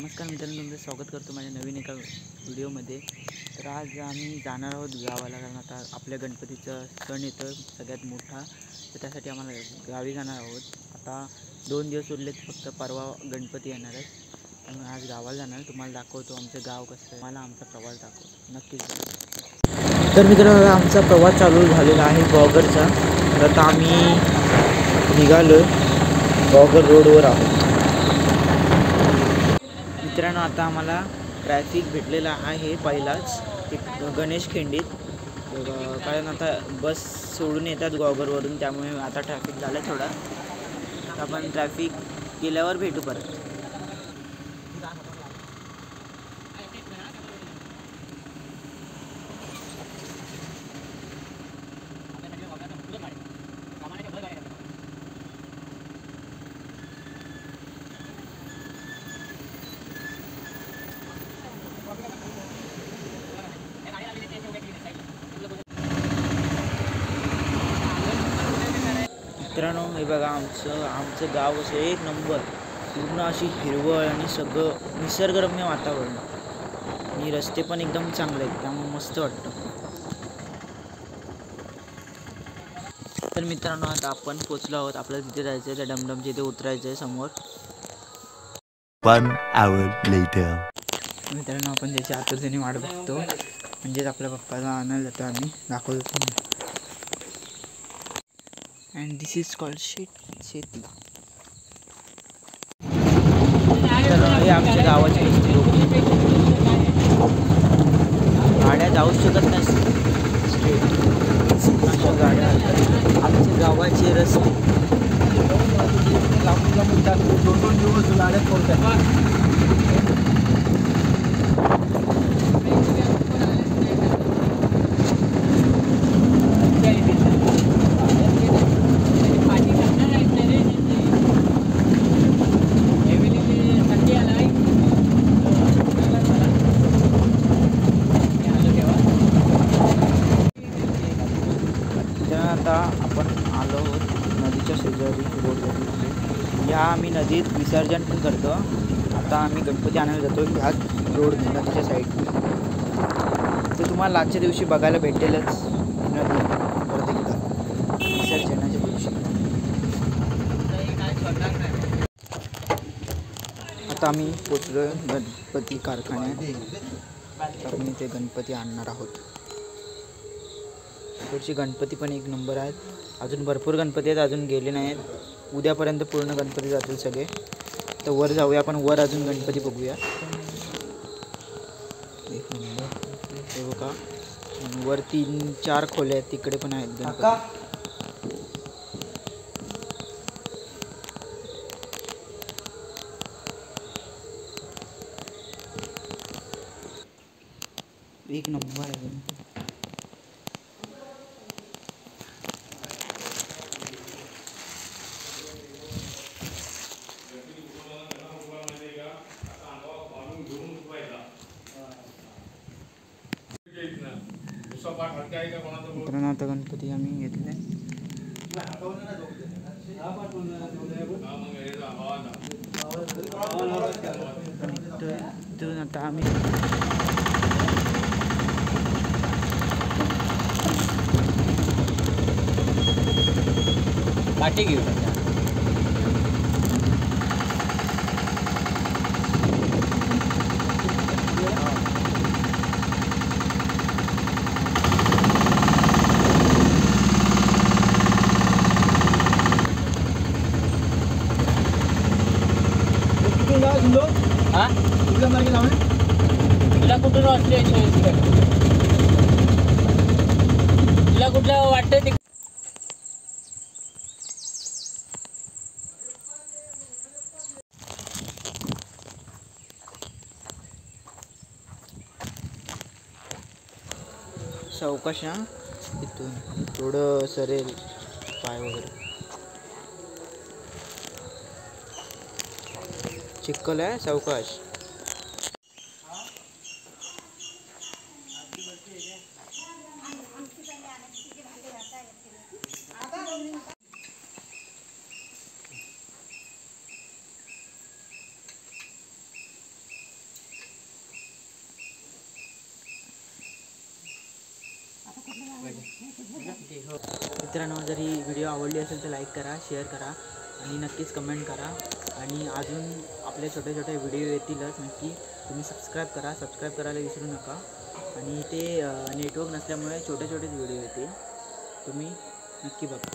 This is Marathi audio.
नमस्कार मित्रांनो, तुमचं स्वागत करतो माझ्या नवीन एका व्हिडिओमध्ये. तर आज आम्ही जाणार आहोत गावाला, कारण आता आपल्या गणपतीचा सण येतो सगळ्यात मोठा. तर त्यासाठी आम्हाला गावी जाणार आहोत. आता 2 दिवस उरलेत, फक्त परवा गणपती येणार आहेत. त्यामुळे आज गावाला जाणार. तुम्हाला दाखवतो आमचं गाव कसं आहे, मला आमचा प्रवास दाखवतो, नक्कीच बघा. तर मित्रांनो, आमचा प्रवास चालू झालेला आहे गॉगरचा. तर आता आम्ही निघालो, गॉगर रोडवर आहोत. मित्रांनो, आता आम्हाला ट्रॅफिक भेटलेला आहे पहिलाच गणेश खिंडीत, कारण आता बस सोडून येतात गॉगरवरून, त्यामुळे आता ट्रॅफिक झालं थोडा. आपण ट्रॅफिक गेल्यावर भेटू परत. मित्रांनो, हे बघा आमचं गाव असं एक नंबर, पूर्ण अशी हिरवळ आणि सगळं निसर्गरम्य वातावरण, आणि रस्ते पण एकदम चांगले आहेत, त्यामुळे मस्त वाटतं. तर मित्रांनो, आता आपण पोचलो आहोत. आपल्याला तिथे जायचं आहे, त्या डमडमच्या इथे उतरायचं आहे समोर. 1 hour later. मित्रांनो, आपण त्याची आतुरतेने वाट बघतो, म्हणजेच आपल्या पप्पाला आणायला जातो आम्ही, दाखवतो तुम्हाला. अँड दिस इज कॉल्ड शेती. तर हे आमच्या गावाचे रस्ते, गाड्या जाऊ शकत नाही स्ट्रेट, अशा गाड्या आमच्या गावाचे रस्ते. दोन दिवस गाड्या पडतात. आता आपण आलो आहोत नदीच्या शेजारी रोडवरती. या आम्ही नदीत विसर्जन पण करतो. आता आम्ही गणपती आणायला जातो ह्याच रोड नदीच्या साईडने. ते तुम्हाला आजच्या दिवशी बघायला भेटेलच नदी परत एकदा विसर्जनाच्या दिवशी. आता आम्ही पोचलो गणपती कारखान्यात. आपण इथे गणपती आणणार आहोत. पुढचे गणपती पण एक नंबर आहेत. अजून भरपूर गणपती आहेत, अजून गेले नाहीत. उद्यापर्यंत पूर्ण गणपती जातील सगळे. तर वर जाऊया आपण, वर अजून गणपती बघूया. एक नंबर, हे बघा वर 3-4 खोल्या आहेत, तिकडे पण आहेत गणपती. एक नंबर आहे गणपती. मित्रांनो, आता गणपती आम्ही घेतले. इथून आता आम्ही पाठी घेऊ. तुला कुठून तुला कुठलं वाटतं ते? सावकाश ना, इथून थोडं सरेल पाय वगैरे. चिखल आहे, सावकाश. मित्रांनो, जर ही व्हिडिओ आवडली असेल तर लाईक करा, शेअर करा आणि नक्कीच कमेंट करा. आणि अजून आपले छोटे छोटे व्हिडिओ येतीलच, नक्की तुम्ही सबस्क्राईब करायला विसरू नका. आणि ते नेटवर्क नसल्यामुळे छोटे छोटेच व्हिडिओ येतील, तुम्ही नक्की बघा.